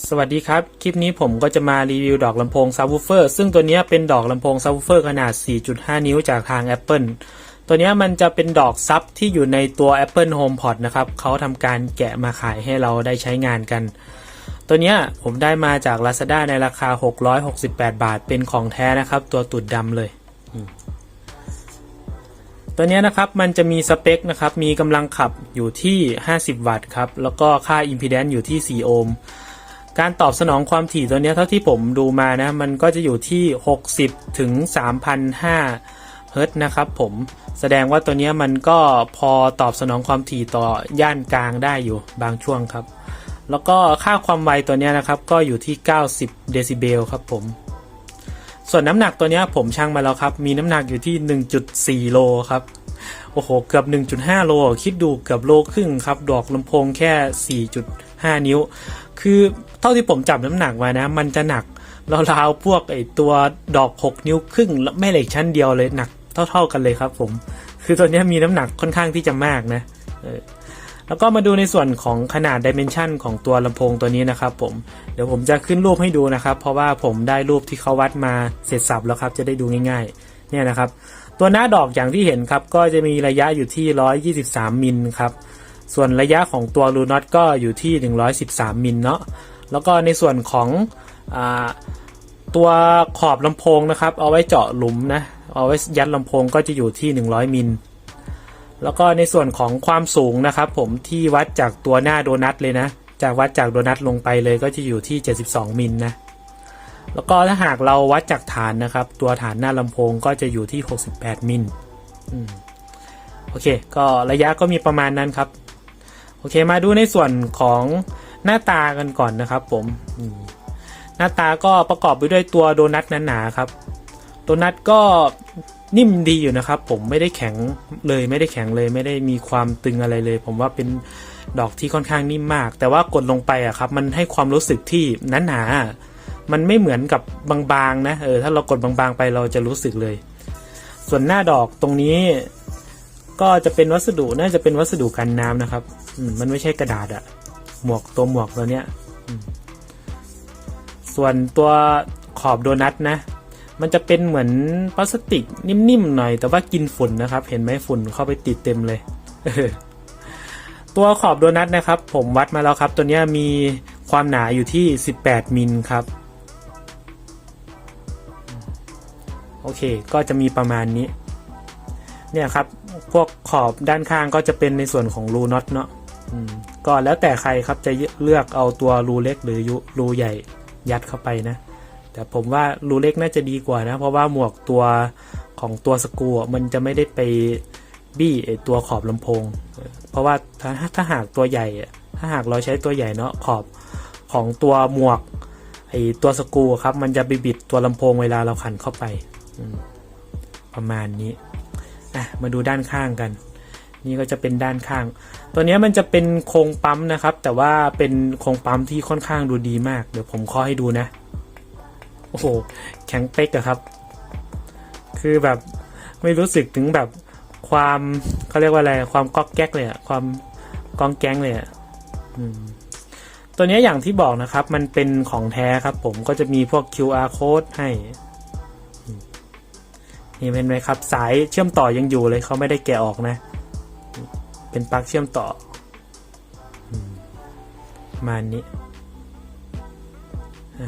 สวัสดีครับคลิปนี้ผมก็จะมารีวิวดอกลำโพงซับวูฟเฟอร์ซึ่งตัวนี้เป็นดอกลำโพงซับวูฟเฟอร์ขนาด 4.5 นิ้วจากทาง Apple ตัวนี้มันจะเป็นดอกซับที่อยู่ในตัว Apple HomePod นะครับเขาทำการแกะมาขายให้เราได้ใช้งานกันตัวนี้ผมได้มาจาก Lazada ในราคา668 บาทเป็นของแท้นะครับตัวตุ่นดำเลยตัวนี้นะครับมันจะมีสเปคนะครับมีกำลังขับอยู่ที่50 วัตต์ครับแล้วก็ค่าอิมพีแดนซ์อยู่ที่4 โอห์มการตอบสนองความถี่ตัวนี้เท่าที่ผมดูมานะมันก็จะอยู่ที่60ถึง 3,500 เฮิรตซ์นะครับผมแสดงว่าตัวนี้มันก็พอตอบสนองความถี่ต่อย่านกลางได้อยู่บางช่วงครับแล้วก็ค่าความไวตัวนี้นะครับก็อยู่ที่90 เดซิเบลครับผมส่วนน้ำหนักตัวนี้ผมชั่งมาแล้วครับมีน้ำหนักอยู่ที่ 1.4 โลครับโอ้โหเกือบ 1.5 โลคิดดูเกือบโลครึ่งครับดอกลำโพงแค่ 4.5 นิ้วคือเท่าที่ผมจับน้ำหนักมานะมันจะหนักราวๆพวกไอตัวดอก6 นิ้วครึ่งแม่เหล็กชั้นเดียวเลยหนักเท่ากันเลยครับผมคือตัวนี้มีน้ำหนักค่อนข้างที่จะมากนะแล้วก็มาดูในส่วนของขนาดดิเมนชันของตัวลำโพงตัวนี้นะครับผมเดี๋ยวผมจะขึ้นรูปให้ดูนะครับเพราะว่าผมได้รูปที่เขาวัดมาเสร็จสับแล้วครับจะได้ดูง่ายๆเนี่ยนะครับตัวหน้าดอกอย่างที่เห็นครับก็จะมีระยะอยู่ที่123มิลครับส่วนระยะของตัวรูน็อตก็อยู่ที่113มิลเนาะแล้วก็ในส่วนของตัวขอบลำโพงนะครับเอาไว้เจาะหลุมนะเอาไว้ยัดลำโพงก็จะอยู่ที่100มิลแล้วก็ในส่วนของความสูงนะครับผมที่วัดจากตัวหน้าโดนัทเลยนะจากวัดจากโดนัทลงไปเลยก็จะอยู่ที่72มิลนะแล้วก็ถ้าหากเราวัดจากฐานนะครับตัวฐานหน้าลำโพงก็จะอยู่ที่68มิลโอเคก็ระยะก็มีประมาณนั้นครับโอเคมาดูในส่วนของหน้าตากันก่อนนะครับผมหน้าตาก็ประกอบไปด้วยตัวโดนัทหนาๆครับโดนัทก็นิ่มดีอยู่นะครับผมไม่ได้แข็งเลยไม่ได้มีความตึงอะไรเลยผมว่าเป็นดอกที่ค่อนข้างนิ่มมากแต่ว่ากดลงไปอะครับมันให้ความรู้สึกที่หนาๆมันไม่เหมือนกับบางๆนะถ้าเรากดบางๆไปเราจะรู้สึกเลยส่วนหน้าดอกตรงนี้ก็จะเป็นวัสดุน่าจะเป็นวัสดุกันน้ำนะครับมันไม่ใช่กระดาษอะหมวกตัวเนี้ยส่วนตัวขอบโดนัทนะมันจะเป็นเหมือนพลาสติกนิ่มๆหน่อยแต่ว่ากินฝุ่นนะครับเห็นไหมฝุ่นเข้าไปติดเต็มเลยตัวขอบโดนัทนะครับผมวัดมาแล้วครับตัวนี้มีความหนาอยู่ที่18มิลครับโอเคก็จะมีประมาณนี้เนี่ยครับพวกขอบด้านข้างก็จะเป็นในส่วนของรูน็อตเนาะก็แล้วแต่ใครครับจะเลือกเอาตัวรูเล็กหรือรูใหญ่ยัดเข้าไปนะแต่ผมว่ารูเล็กน่าจะดีกว่านะเพราะว่าหมวกตัวของตัวสกรูมันจะไม่ได้ไปบี้ตัวขอบลำโพงเพราะว่าถ้าหากตัวใหญ่ถ้าหากเราใช้ตัวใหญ่เนาะขอบของตัวหมวกตัวสกรูครับมันจะไปบิดตัวลำโพงเวลาเราขันเข้าไปประมาณนี้มาดูด้านข้างกันนี่ก็จะเป็นด้านข้างตัวนี้มันจะเป็นโครงปั๊มนะครับแต่ว่าเป็นโครงปั๊มที่ค่อนข้างดูดีมากเดี๋ยวผมข้อให้ดูนะโอ้โหแข็งเป๊กอะครับคือแบบไม่รู้สึกถึงแบบความเขาเรียกว่าอะไรความก๊อกแก๊กเลยอะความกองแก๊งเลยอะตัวนี้อย่างที่บอกนะครับมันเป็นของแท้ครับผมก็จะมีพวก QR code ให้นี่เป็นไหมครับสายเชื่อมต่อยังอยู่เลยเขาไม่ได้แกะออกนะเป็นปลั๊กเชื่อมต่อประมาณนี้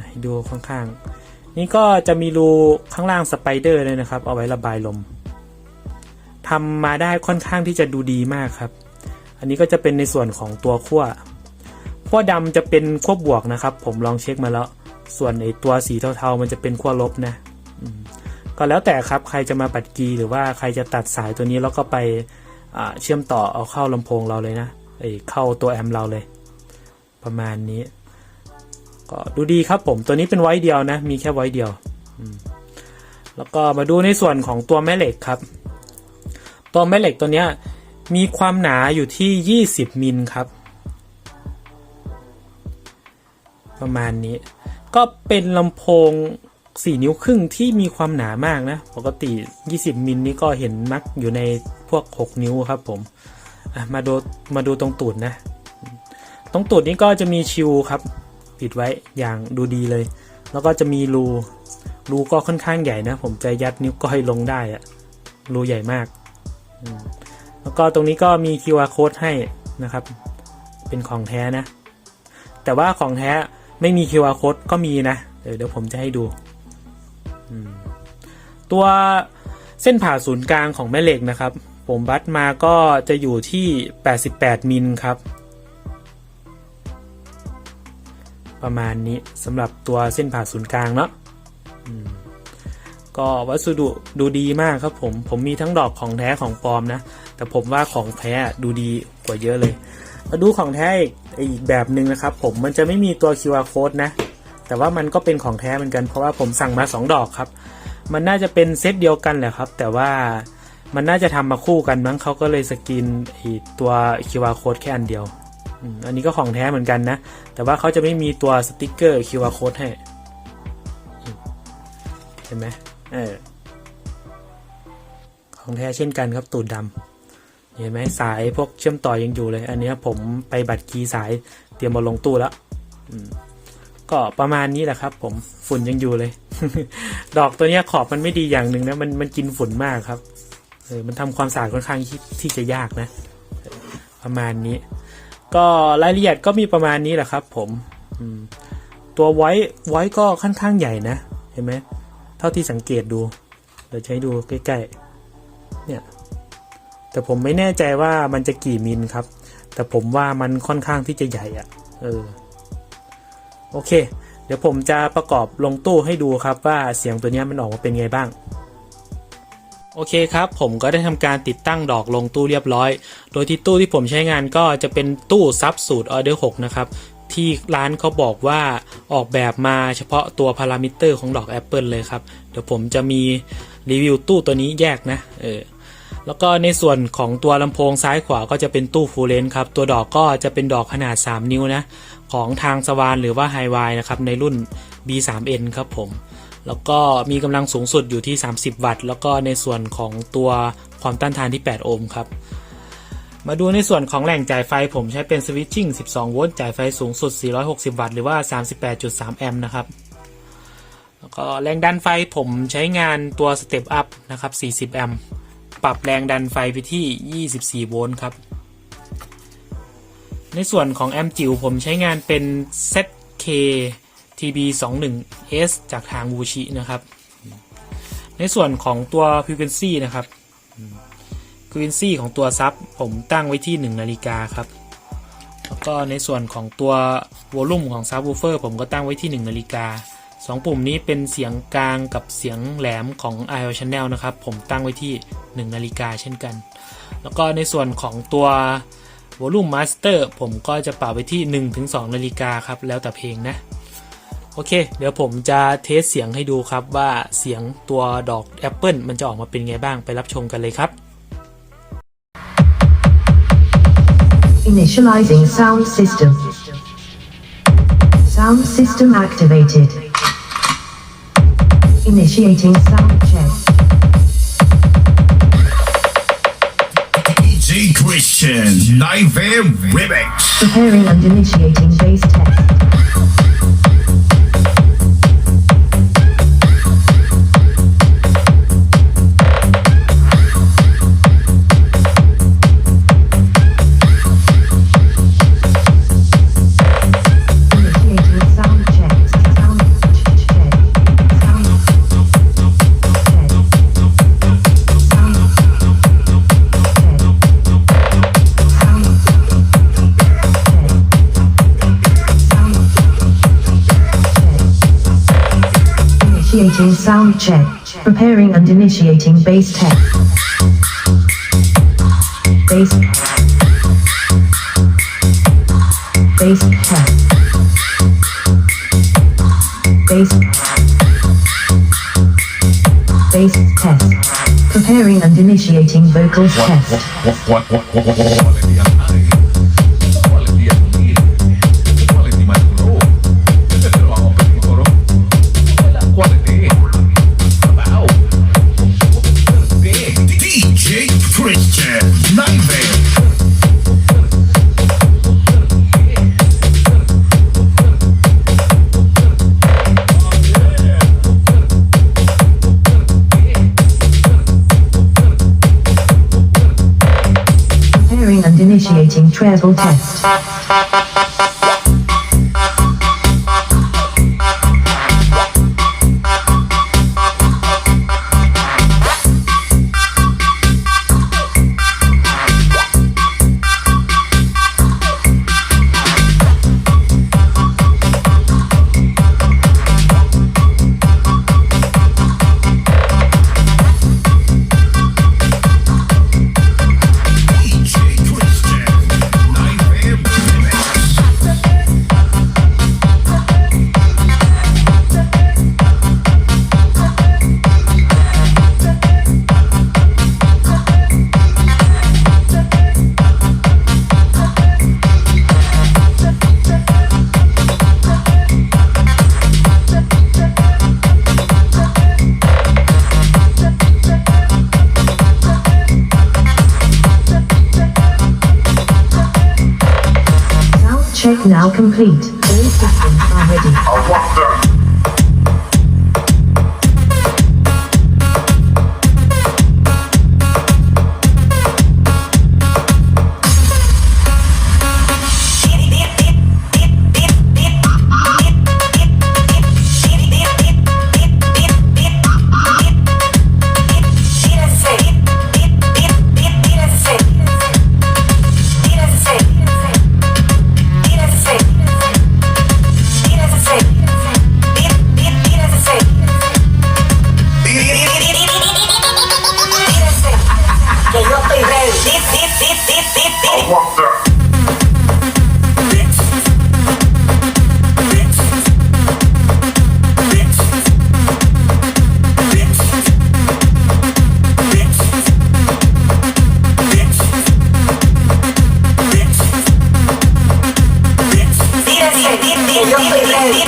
ให้ดูข้างๆนี่ก็จะมีรูข้างล่างสไปเดอร์เลยนะครับเอาไว้ระบายลมทำมาได้ค่อนข้างที่จะดูดีมากครับอันนี้ก็จะเป็นในส่วนของตัวขั้วดำจะเป็นขั้วบวกนะครับผมลองเช็คมาแล้วส่วนไอตัวสีเทาๆมันจะเป็นขั้วลบนะก็แล้วแต่ครับใครจะมาปัดกีหรือว่าใครจะตัดสายตัวนี้แล้วก็ไปเชื่อมต่อเอาเข้าลำโพงเราเลยนะเข้าตัวแอมป์เราเลยประมาณนี้ก็ดูดีครับผมตัวนี้เป็นไว้เดียวนะมีแค่ไว้เดียวแล้วก็มาดูในส่วนของตัวแม่เหล็กครับตัวแม่เหล็กตัวนี้มีความหนาอยู่ที่20มิลครับประมาณนี้ก็เป็นลำโพง4 นิ้วครึ่งที่มีความหนามากนะปกติ20มิลนี่ก็เห็นมักอยู่ในพวก6 นิ้วครับผมมาดูตรงตูดนะตรงตูดนี้ก็จะมีชิวครับ ปิดไว้อย่างดูดีเลยแล้วก็จะมีรูก็ค่อนข้างใหญ่นะผมจะยัดนิ้วก้อยลงได้อะรูใหญ่มากแล้วก็ตรงนี้ก็มี QR code ให้นะครับเป็นของแท้นะแต่ว่าของแท้ไม่มี QR code ก็มีนะเดี๋ยวผมจะให้ดูตัวเส้นผ่าศูนย์กลางของแม่เหล็กนะครับผมวัดมาก็จะอยู่ที่88มิลครับประมาณนี้สำหรับตัวเส้นผ่าศูนย์กลางเนาะก็วัสดุดูดีมากครับผมมีทั้งดอกของแท้ของปลอมนะแต่ผมว่าของแท้ดูดีกว่าเยอะเลยมาดูของแท้อีกแบบหนึ่งนะครับมันจะไม่มีตัว QR code นะแต่ว่ามันก็เป็นของแท้เหมือนกันเพราะว่าผมสั่งมา2ดอกครับมันน่าจะเป็นเซตเดียวกันแหละครับแต่ว่ามันน่าจะทำมาคู่กันมั้งเขาก็เลยสกรีนตัว QR code แค่อันเดียวอันนี้ก็ของแท้เหมือนกันนะแต่ว่าเขาจะไม่มีตัวสติ๊กเกอร์ QR code ให้เห็นไหมของแท้เช่นกันครับตูดดำเห็นไหมสายพวกเชื่อมต่อยังอยู่เลยอันนี้ผมไปบัตรคีย์สายเตรียมมาลงตู้แล้วก็ประมาณนี้แหละครับฝุ่นยังอยู่เลย ดอกตัวนี้ขอบมันไม่ดีอย่างหนึ่งนะมันกินฝุ่นมากครับมันทำความสะอาดค่อนข้างที่จะยากนะประมาณนี้ก็รายละเอียดก็มีประมาณนี้แหละครับตัวไว้ก็ค่อนข้างใหญ่นะเห็นไหมเท่าที่สังเกตดูเดี๋ยวใช้ดูใกล้ๆเนี่ยแต่ผมไม่แน่ใจว่ามันจะกี่มิลครับแต่ผมว่ามันค่อนข้างที่จะใหญ่อ่ะโอเคเดี๋ยวผมจะประกอบลงตู้ให้ดูครับว่าเสียงตัวนี้มันออกมาเป็นไงบ้างโอเคครับผมก็ได้ทำการติดตั้งดอกลงตู้เรียบร้อยโดยที่ตู้ที่ผมใช้งานก็จะเป็นตู้ซับสูตร Order 6นะครับที่ร้านเขาบอกว่าออกแบบมาเฉพาะตัวพารามิเตอร์ของดอก Apple เลยครับเดี๋ยวผมจะมีรีวิวตู้ตัวนี้แยกนะแล้วก็ในส่วนของตัวลำโพงซ้ายขวาก็จะเป็นตู้ฟูลเลนครับตัวดอกก็จะเป็นดอกขนาด3นิ้วนะของทางสวานหรือว่าไฮไวนะครับในรุ่น B3N ครับผมแล้วก็มีกำลังสูงสุดอยู่ที่30วัตต์แล้วก็ในส่วนของตัวความต้านทานที่8โอห์มครับมาดูในส่วนของแหล่งจ่ายไฟผมใช้เป็นสวิตชิ่ง12โวลต์จ่ายไฟสูงสุด460วัตต์หรือว่า 38.3 แอมป์นะครับแล้วก็แรงดันไฟผมใช้งานตัวสเต็ปอัพนะครับ40แอมป์ปรับแรงดันไฟไปที่24โวลต์ครับในส่วนของแอมป์จิ๋วผมใช้งานเป็น ZK TB21S จากทางวูชินะครับในส่วนของตัว Frequency นะครับ Frequency ของตัวซับผมตั้งไว้ที่1นาฬิกาครับแล้วก็ในส่วนของตัว Volume ของ Subwoofer ผมก็ตั้งไว้ที่1นาฬิกา2ปุ่มนี้เป็นเสียงกลางกับเสียงแหลมของ IO Channel นะครับผมตั้งไว้ที่1นาฬิกาเช่นกันแล้วก็ในส่วนของตัว Volume Master ผมก็จะปรับไว้ที่ 1-2 นาฬิกาครับแล้วแต่เพลงนะโอเคเดี๋ยวผมจะเทสเสียงให้ดูครับว่าเสียงตัวดอก Apple มันจะออกมาเป็นไงบ้างไปรับชมกันเลยครับ Initializing sound system. Sound system activated. Initiating sound check. DJ Christian Live Air Remix. Preparing and initiating bass test. Initiating sound check. Preparing and initiating bass test. Bass. Bass test. Bass. Bass test. Preparing and initiating vocals test. DJ Christian Live Air. Initiating treble test. DJ Christian Nightmare Remix. Sound check now complete. All systems are ready. Que yo estoy ready. Que yo estoy ready.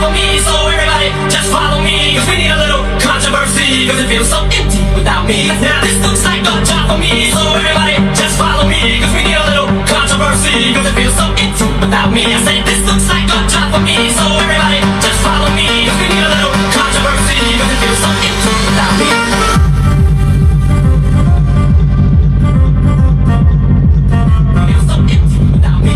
follow me, so everybody just follow me. Cause we need a little controversy, cause it feels so empty without me. Now this looks like a job for me, so everybody just follow me. Cause we need a little controversy, cause it feels so empty without me. I said this looks like a job for me, so everybody just follow me. Cause we need a little controversy, cause it feels so empty without me. Feels so empty without me.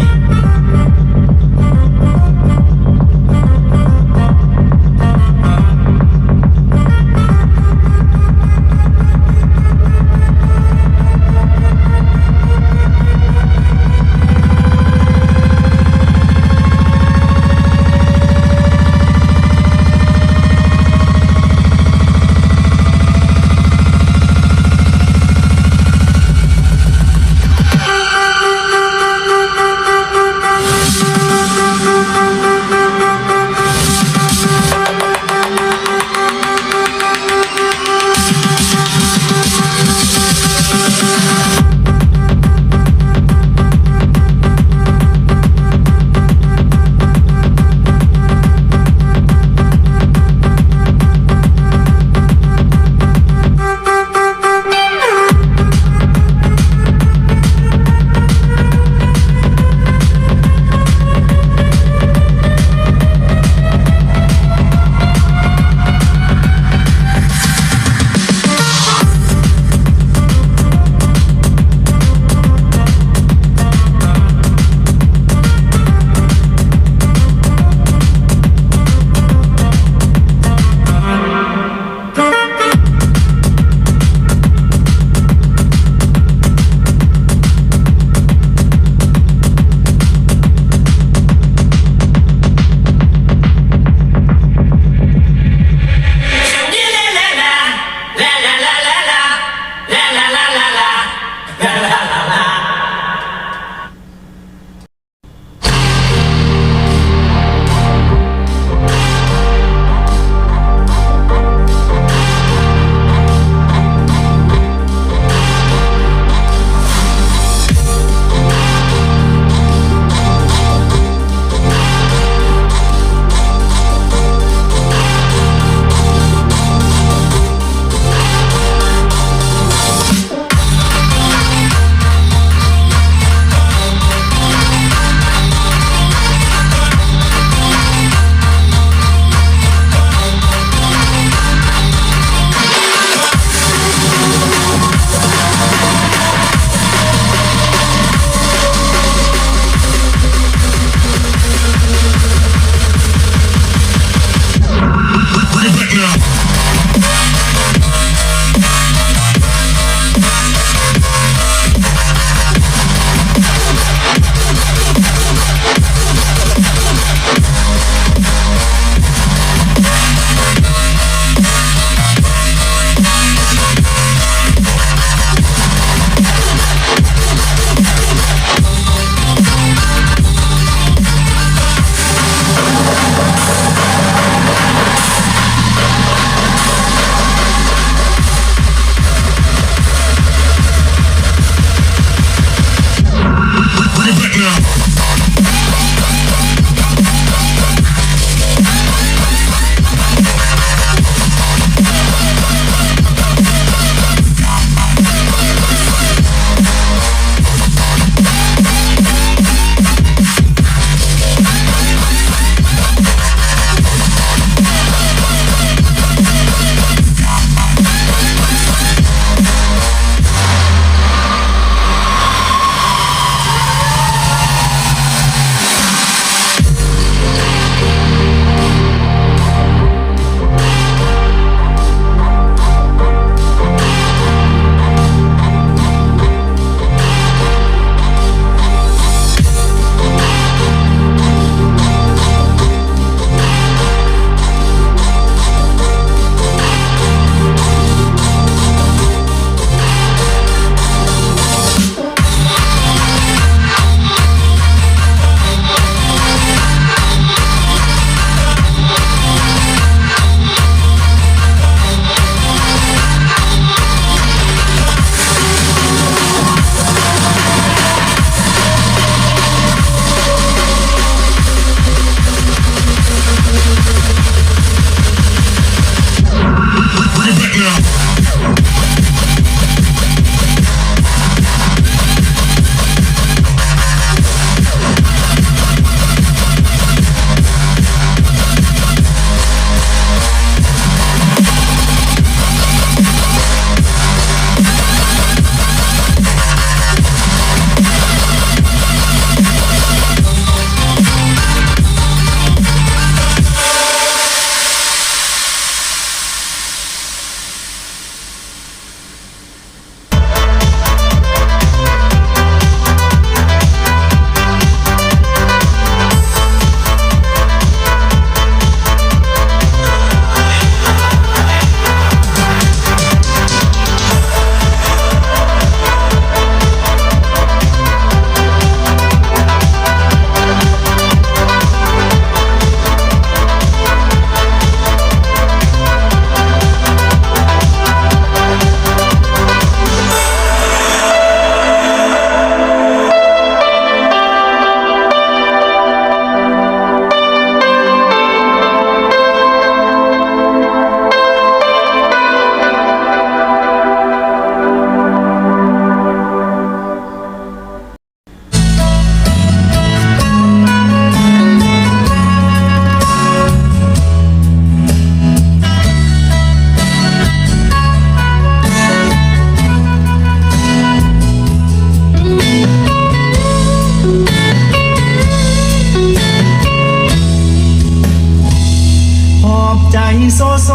อบใจโซโซ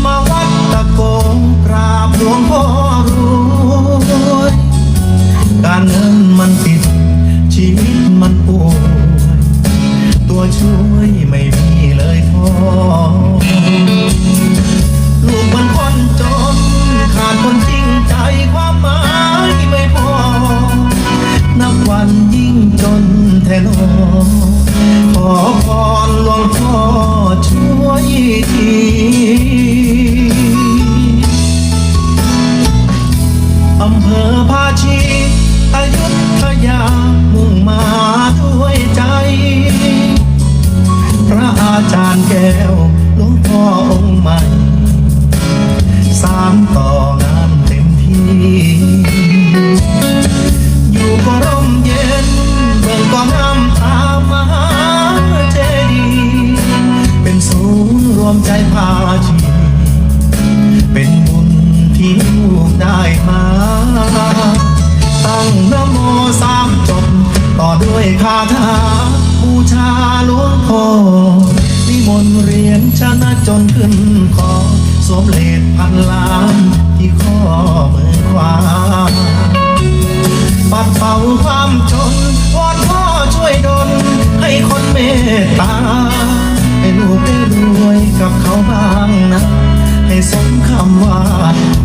มาวัดตะโกกราบหลวงพ่อรวยการเงินมันติดชีวิตมันป่วยตัวช่วยไม่มีเลยท้อลูกมันคนจนขาดคนจริงใจความหมายไม่พอนับวันยิ่งจนแทนอขอพรหลวงพ่อช่วยทีอำเภอภาชีอยุธยามุ่งมาด้วยใจ พระอาจารย์แก้วหลวงพ่อองค์ใหม่สานต่องานเต็มที่อยู่ก็ร่มเย็นเบิ่งก็งามตามมหาเจดีย์เป็นศูนย์รวมใจภาชีเป็นบุญที่ลูกได้มาตั้งนะโมสามจบต่อด้วยคาถาบูชาหลวงพ่อนิมนต์เรียนชนะจนขึ้นคอสวมเลดพันล้านที่ข้อมือขวาปัดเป่าความจนวอนพ่อช่วยดลให้คนเมตตาให้ลูกได้รวยกับเขาบ้างนะให้สมคำว่า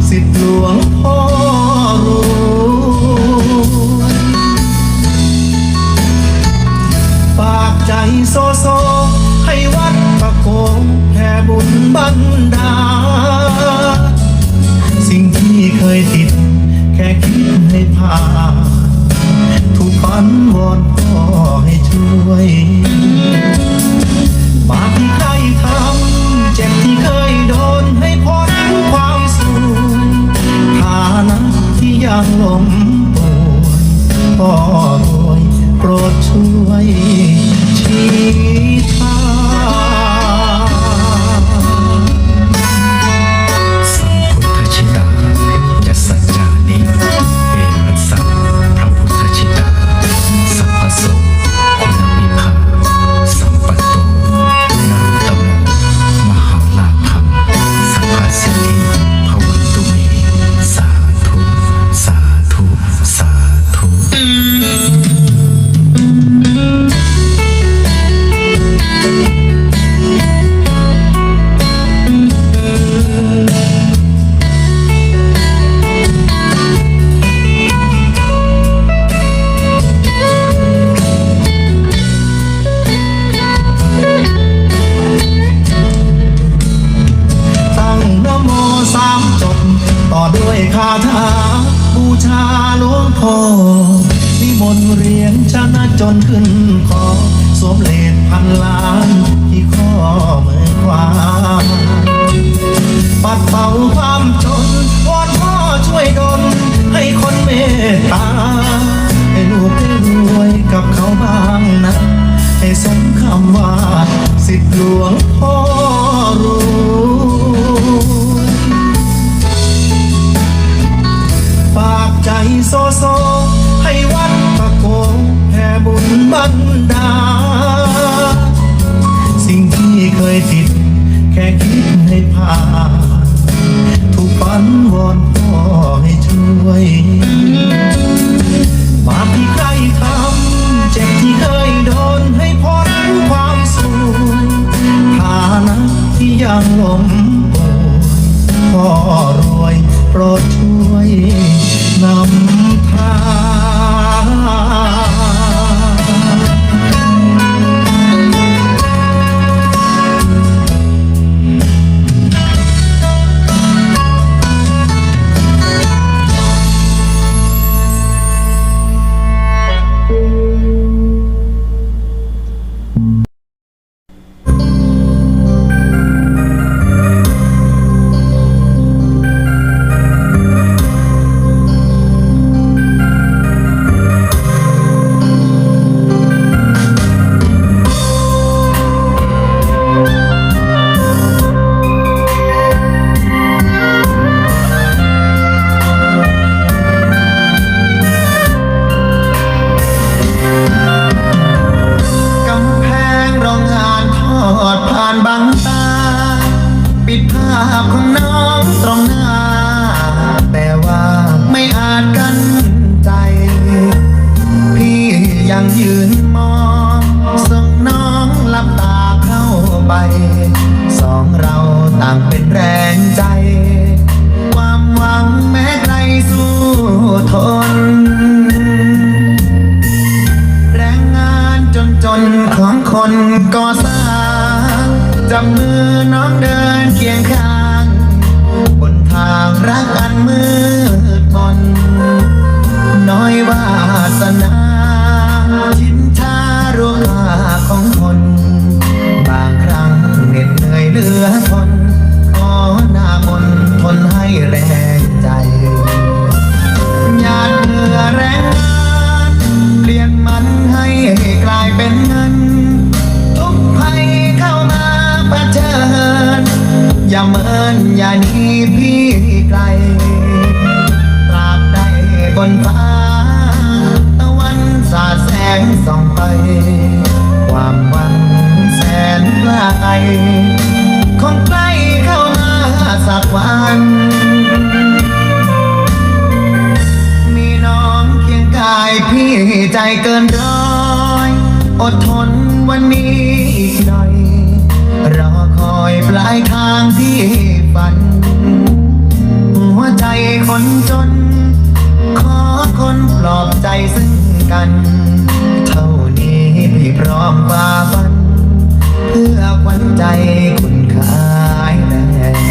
สิทธิหลวงพ่อรวยฝากใจโซโซให้วัดตะโกแผ่บุญบันดาลสิ่งที่เคยติดแค่คิดให้ผ่านทุกฝันวอนพ่อให้ช่วยบาปที่ใครทำเจ็บที่เคยโดนให้พ้นความสูญฐานะที่ยังล้มป่วยพ่อรวยโปรดช่วยชี้ทางสัมพุทธชิตาจะสัจจานิเอรัสสะพระพุทธชิตาสัพพโสคุณวิภาสัมปัตโตนารุตโมมหาลาภังสัพพสิทธิภวันตุเมสาธุสาธุสาธุ ตั้งนะโมสามจบต่อด้วยคาถาบูชาหลวงพ่อนิมนต์เรียนชนะจนขึ้นคอสวมเลดพันล้านที่ข้อมือขวาปัดเป่าความจนวอนพ่อช่วยดลให้คนเมตตาให้ลูกได้รวยกับเขาบ้างนะให้สมคำว่าสิทธิหลวงพ่อรวยฝากใจโซโซให้วัดตะโกแผ่บุญบันดาลสิ่งที่เคยติดแค่คิดให้ผ่านทุกฝันวอนพ่อให้ช่วยบาปที่ใครทำเจ็บที่เคยโดนให้พ้นความสูญฐานะที่ยังล้มป่วยพ่อรวยโปรดช่วยนำทาง ไป สองเราต่างเป็นแรงใจ ความหวังแม้ใครสู้ทน แรงงานจนของคนก่อสร้างจับมือน้องเดินเคียงข้างบนทางรักอันมืดมนน้อยวาสนาชินชารู้ค่าของคน บางครั้งเหน็ดเหนื่อยเหลือทนขอหน้ามนทนให้แรงใจหยาดเหงื่อแรงงานเปลี่ยนมันให้กลายเป็นเงิน ทุกภัยเข้ามาเผชิญอย่าเมินอย่าหนีพี่ไกลตราบใดบนฟ้าตะวันสาดแสงส่องไป ความหวังแสนไกลคงใกล้เข้ามาสักวัน มีน้องเคียงกายพี่ใจเกินร้อยอดทนวันนี้อีกหน่อย รอคอยปลายทางที่ฝัน หัวใจคนจน ขอคนปลอบใจซึ่งกัน เท่านี้พี่พร้อมฝ่าฟัน เพื่อขวัญใจคุณขายแรง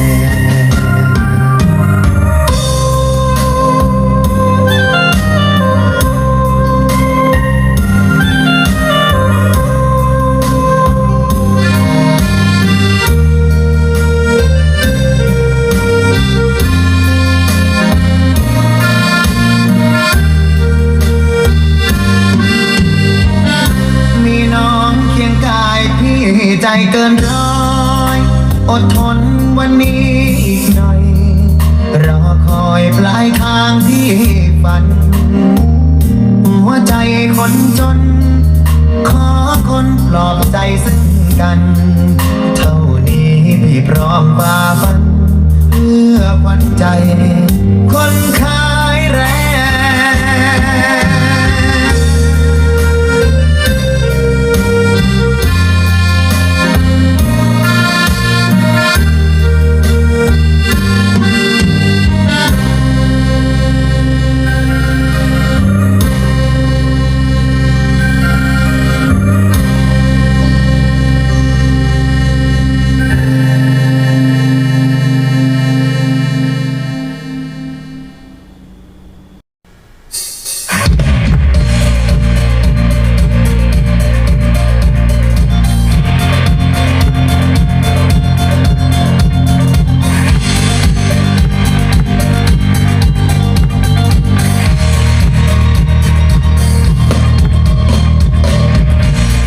มีน้องเคียงกายพี่ใจเกินร้อยอดทนวันนี้อีกหน่อย รอคอยปลายทางที่ฝัน หัวใจคนจน ขอคนปลอบใจซึ่งกัน เท่านี้พี่พร้อมฝ่าฟัน เพื่อขวัญใจคนขายแรง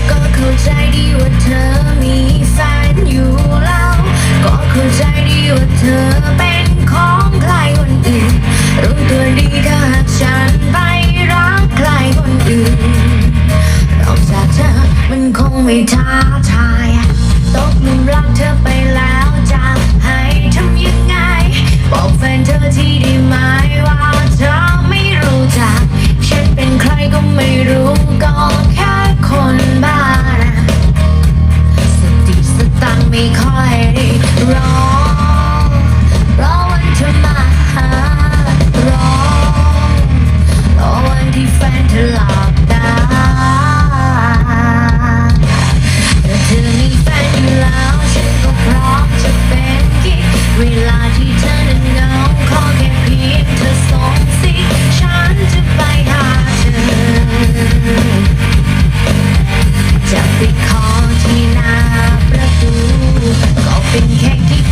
ก็เข้าใจดีว่าเธอมีแฟนอยู่แล้ว ก็เข้าใจดีว่าเธอเป็นของใครคนอื่น รู้ตัวดีถ้าหากฉันไปรักใครคนอื่นนอกจากเธอมันคงไม่ท้าทายตกหลุมรักเธอไปแล้วจะให้ทำยังไง บอกแฟนเธอที่ได้ไหมว่าเธอไม่รู้จัก ฉันเป็นใครก็ไม่รู้ก็แค่คนบ้านะสติสตังค์ไม่ค่อยได้รอวันเธอมาหารอวันที่แฟนเธอหลับตาถ้าเธอมีแฟนอยู่แล้วฉันก็พร้อมจะเป็นกิ๊กเวลาที่เธอนั้นเหงาขอแค่เพียงเธอส่งสิฉันจะไปหาเธอ จะไปขอที่หน้าประตูก็เป็นแค่กิ๊ก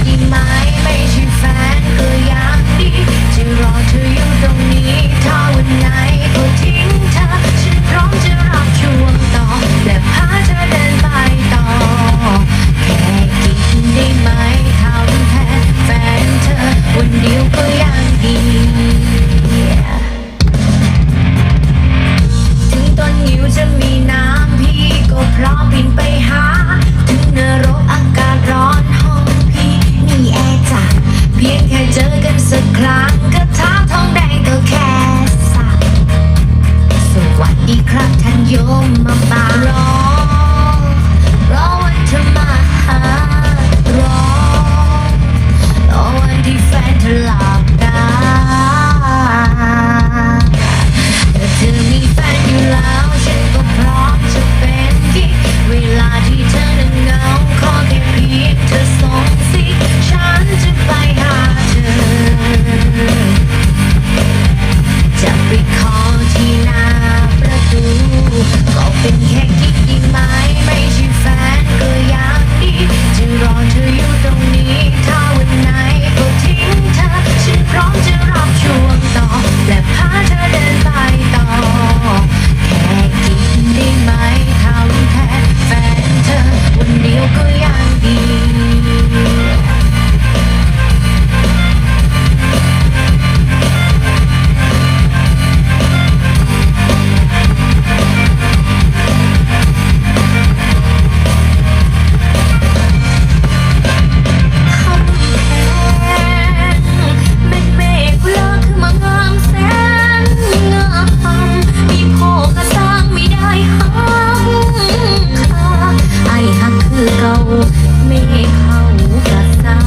ไม่เข้ากระสั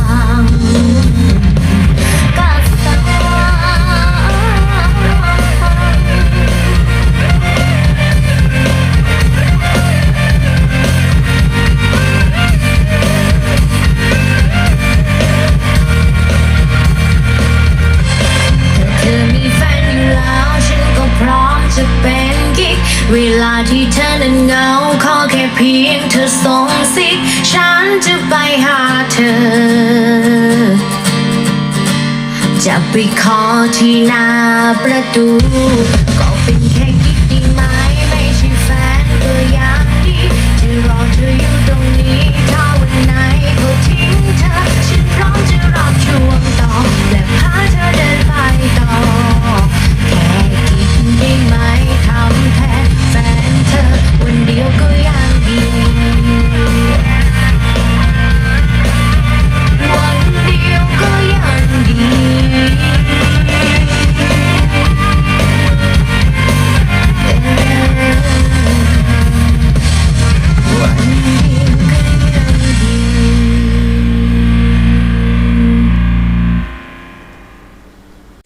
งกระสัง เธอมีแฟนอยู่แล้วฉันก็พร้อมจะเป็นกิ๊กเวลาที่เธอนั้นเหงาขอแค่เพียงเธอส่งสิกฉันจะไปหาเธอ จะไปขอที่หน้าประตูก็เป็นแค่กิ๊กได้ไหมไม่ใช่แฟนก็ยังดีจะรอเธออยู่ตรงนี้ถ้าวันไหนก็ทิ้งเธอฉันพร้อมจะรับช่วงต่อและพาเธอเดินไปต่อแค่กิ๊กได้ไหมทำแทนแฟนเธอวันเดียวก็ยังดีวันเดียวก็ยังดี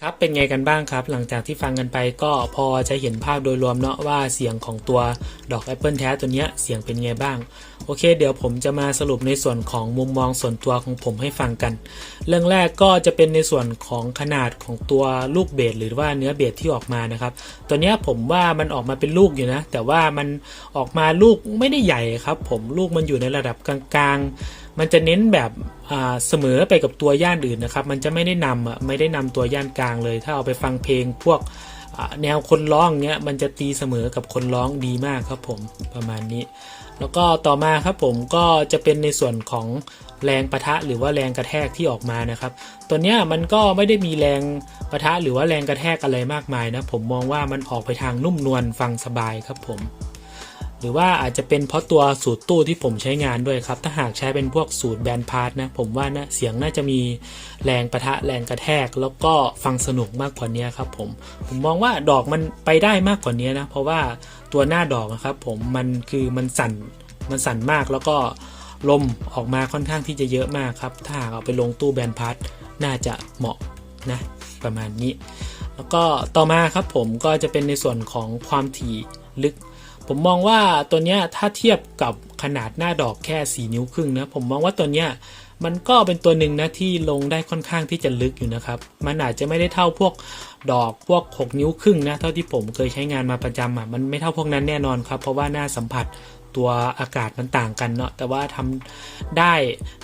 ครับเป็นไงกันบ้างครับหลังจากที่ฟังกันไปก็พอจะเห็นภาพโดยรวมเนาะว่าเสียงของตัวดอกแอปเปิลแท้ตัวเนี้ยเสียงเป็นไงบ้างโอเคเดี๋ยวผมจะมาสรุปในส่วนของมุมมองส่วนตัวของผมให้ฟังกันเรื่องแรกก็จะเป็นในส่วนของขนาดของตัวลูกเบสหรือว่าเนื้อเบสที่ออกมานะครับตัวเนี้ยผมว่ามันออกมาเป็นลูกอยู่นะแต่ว่ามันออกมาลูกไม่ได้ใหญ่ครับผมลูกมันอยู่ในระดับกลางๆมันจะเน้นแบบเสมอไปกับตัวย่านอื่นนะครับมันจะไม่ได้นำตัวย่านกลางเลยถ้าเอาไปฟังเพลงพวกแนวคนร้องเนี้ยมันจะตีเสมอกับคนร้องดีมากครับผมประมาณนี้แล้วก็ต่อมาครับผมก็จะเป็นในส่วนของแรงปะทะหรือว่าแรงกระแทกที่ออกมานะครับตัวเนี้ยมันก็ไม่ได้มีแรงปะทะหรือว่าแรงกระแทกอะไรมากมายนะผมมองว่ามันออกไปทางนุ่มนวลฟังสบายครับผมหรือว่าอาจจะเป็นเพราะตัวสูตรตู้ที่ผมใช้งานด้วยครับถ้าหากใช้เป็นพวกสูตรแบนด์พาร์ทนะผมว่านะเสียงน่าจะมีแรงปะทะแรงกระแทกแล้วก็ฟังสนุกมากกว่านี้ครับผมมองว่าดอกมันไปได้มากกว่านี้นะเพราะว่าตัวหน้าดอกนะครับผมมันสั่นมากแล้วก็ลมออกมาค่อนข้างที่จะเยอะมากครับถ้าหากเอาไปลงตู้แบนด์พาร์ทน่าจะเหมาะนะประมาณนี้แล้วก็ต่อมาครับผมก็จะเป็นในส่วนของความถี่ลึกผมมองว่าตัวเนี้ยถ้าเทียบกับขนาดหน้าดอกแค่4 นิ้วครึ่งนะผมมองว่าตัวเนี้ยมันก็เป็นตัวหนึ่งนะที่ลงได้ค่อนข้างที่จะลึกอยู่นะครับมันอาจจะไม่ได้เท่าพวกดอกพวก6 นิ้วครึ่งนะเท่าที่ผมเคยใช้งานมาประจำมันไม่เท่าพวกนั้นแน่นอนครับเพราะว่าหน้าสัมผัสตัวอากาศมันต่างกันเนาะแต่ว่าทำได้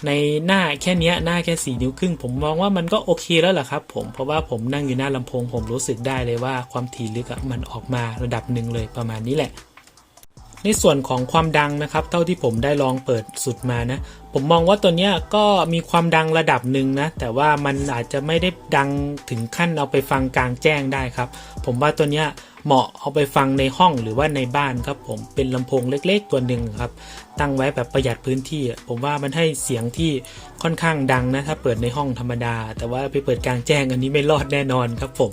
ในหน้าแค่นี้หน้าแค่4 นิ้วครึ่งผมมองว่ามันก็โอเคแล้วแหละครับผมเพราะว่าผมนั่งอยู่หน้าลำโพงผมรู้สึกได้เลยว่าความถี่ลึกมันออกมาระดับหนึ่งเลยประมาณนี้แหละในส่วนของความดังนะครับเท่าที่ผมได้ลองเปิดสุดมานะผมมองว่าตัวเนี้ยก็มีความดังระดับหนึ่งนะแต่ว่ามันอาจจะไม่ได้ดังถึงขั้นเอาไปฟังกลางแจ้งได้ครับผมว่าตัวเนี้ยเหมาะเอาไปฟังในห้องหรือว่าในบ้านครับผมเป็นลำโพงเล็กๆตัวหนึ่งครับตั้งไว้แบบประหยัดพื้นที่ผมว่ามันให้เสียงที่ค่อนข้างดังนะถ้าเปิดในห้องธรรมดาแต่ว่าไปเปิดกลางแจ้งอันนี้ไม่รอดแน่นอนครับผม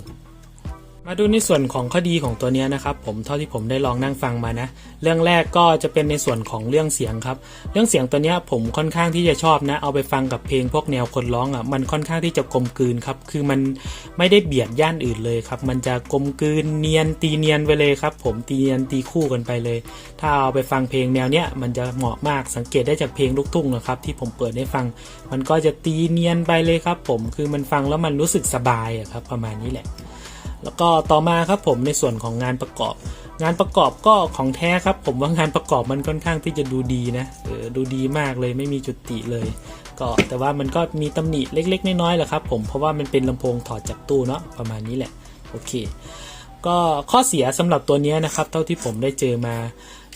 มาดูในส่วนของข้อดีของตัวนี้นะครับผมเท่าที่ผมได้ลองนั่งฟังมานะเรื่องแรกก็จะเป็นในส่วนของเรื่องเสียงครับเรื่องเสียงตัวนี้ผมค่อนข้างที่จะชอบนะเอาไปฟังกับเพลงพวกแนวคนร้องมันค่อนข้างที่จะกลมกลืนครับคือมันไม่ได้เบียดย่านอื่นเลยครับมันจะกลมกลืนเนียนตีเนียนไปเลยครับผมตีเนียนตีคู่กันไปเลยถ้าเอาไปฟังเพลงแนวเนี้ยมันจะเหมาะมากสังเกตได้จากเพลงลูกทุ่งนะครับที่ผมเปิดให้ฟังมันก็จะตีเนียนไปเลยครับผมคือมันฟังแล้วมันรู้สึกสบายครับประมาณนี้แหละแล้วก็ต่อมาครับผมในส่วนของงานประกอบก็ของแท้ครับผมว่างานประกอบมันค่อนข้างที่จะดูดีนะดูดีมากเลยไม่มีจุดติเลยก็แต่ว่ามันก็มีตำหนิเล็กๆน้อยๆแหละครับผมเพราะว่ามันเป็นลำโพงถอดจากตู้เนาะประมาณนี้แหละโอเคก็ข้อเสียสำหรับตัวนี้นะครับเท่าที่ผมได้เจอมา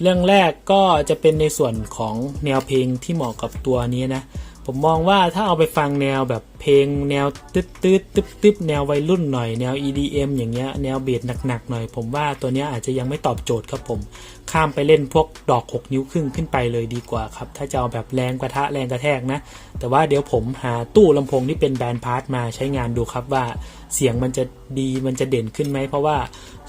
เรื่องแรกก็จะเป็นในส่วนของแนวเพลงที่เหมาะกับตัวนี้นะผมมองว่าถ้าเอาไปฟังแนวแบบเพลงแนวตึ๊ดแนววัยรุ่นหน่อยแนว EDM อย่างเงี้ยแนวเบสหนักๆหน่อยผมว่าตัวเนี้ยอาจจะยังไม่ตอบโจทย์ครับผมข้ามไปเล่นพวกดอก6 นิ้วครึ่งขึ้นไปเลยดีกว่าครับถ้าจะเอาแบบแรงกระทะแรงกระแทกนะแต่ว่าเดี๋ยวผมหาตู้ลำโพงที่เป็นแบนด์พาร์ทมาใช้งานดูครับว่าเสียงมันจะดีมันจะเด่นขึ้นไหมเพราะว่า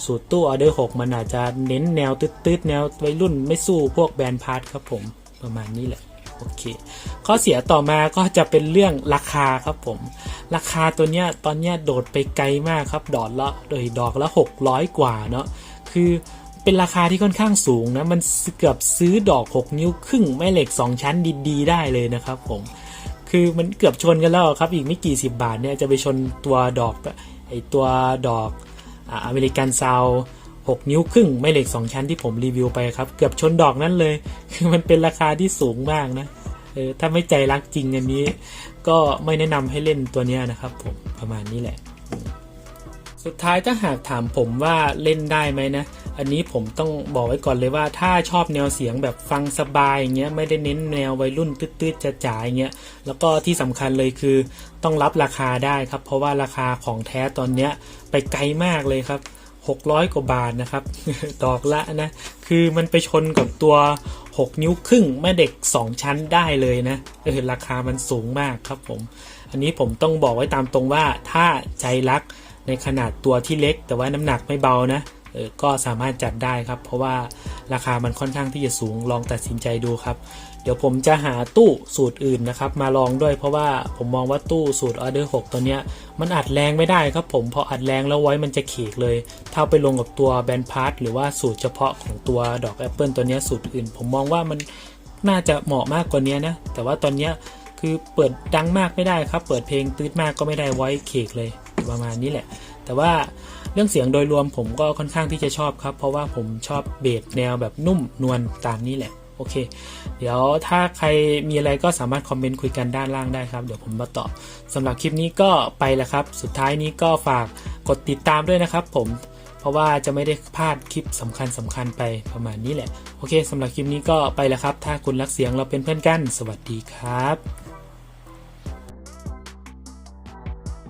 สูตรตู้ออเดอร์6มันอาจจะเน้นแนวตึ๊ดแนววัยรุ่นไม่สู้พวกแบนด์พาร์ทครับผมประมาณนี้แหละ โอเคข้อเสียต่อมาก็จะเป็นเรื่องราคาครับผมราคาตัวเนี้ยตอนเนี้ยโดดไปไกลมากครับดอกละ600กว่าเนาะคือเป็นราคาที่ค่อนข้างสูงนะมันเกือบซื้อดอก6นิ้วครึ่งแม่เหล็ก2ชั้นดีๆได้เลยนะครับผมคือมันเกือบชนกันแล้วครับอีกไม่กี่10 บาทเนี่ยจะไปชนตัวดอกตัวดอกอเมริกันซาว6นิ้วครึ่งแม่เหล็ก2ชั้นที่ผมรีวิวไปครับเกือบชนดอกนั้นเลยคือมันเป็นราคาที่สูงมากนะถ้าไม่ใจรักจริงอันนี้ก็ไม่แนะนำให้เล่นตัวนี้นะครับผมประมาณนี้แหละสุดท้ายถ้าหากถามผมว่าเล่นได้ไหมนะอันนี้ผมต้องบอกไว้ก่อนเลยว่าถ้าชอบแนวเสียงแบบฟังสบายอย่างเงี้ยไม่ได้เน้นแนววัยรุ่นตืดๆจ๋าๆอย่างเงี้ยแล้วก็ที่สำคัญเลยคือต้องรับราคาได้ครับเพราะว่าราคาของแท้ตอนเนี้ยไปไกลมากเลยครับ600 กว่าบาทนะครับ ดอกละนะคือมันไปชนกับตัว6นิ้วครึ่งแม่เด็ก2ชั้นได้เลยนะราคามันสูงมากครับผมอันนี้ผมต้องบอกไว้ตามตรงว่าถ้าใจรักในขนาดตัวที่เล็กแต่ว่าน้ำหนักไม่เบานะก็สามารถจัดได้ครับเพราะว่าราคามันค่อนข้างที่จะสูงลองตัดสินใจดูครับเดี๋ยวผมจะหาตู้สูตรอื่นนะครับมาลองด้วยเพราะว่าผมมองว่าตู้สูตรออเดอร์6ตัวเนี้ยมันอัดแรงไม่ได้ครับผมพออัดแรงแล้วไว้มันจะเขกเลยถ้าไปลงกับตัวแบนพาร์ทหรือว่าสูตรเฉพาะของตัวดอกแอปเปิลตัวเนี้ยสูตรอื่นผมมองว่ามันน่าจะเหมาะมากกว่านี้นะแต่ว่าตอนเนี้ยคือเปิดดังมากไม่ได้ครับเปิดเพลงตืดมากก็ไม่ได้ไว้เขกเลยประมาณนี้แหละแต่ว่าเรื่องเสียงโดยรวมผมก็ค่อนข้างที่จะชอบครับเพราะว่าผมชอบเบสแนวแบบนุ่มนวลตามนี้แหละโอเคเดี๋ยวถ้าใครมีอะไรก็สามารถคอมเมนต์คุยกันด้านล่างได้ครับเดี๋ยวผมมาตอบสำหรับคลิปนี้ก็ไปแล้วครับสุดท้ายนี้ก็ฝากกดติดตามด้วยนะครับผมเพราะว่าจะไม่ได้พลาดคลิปสำคัญไปประมาณนี้แหละโอเคสำหรับคลิปนี้ก็ไปแล้วครับถ้าคุณรักเสียงเราเป็นเพื่อนกันสวัสดีครับ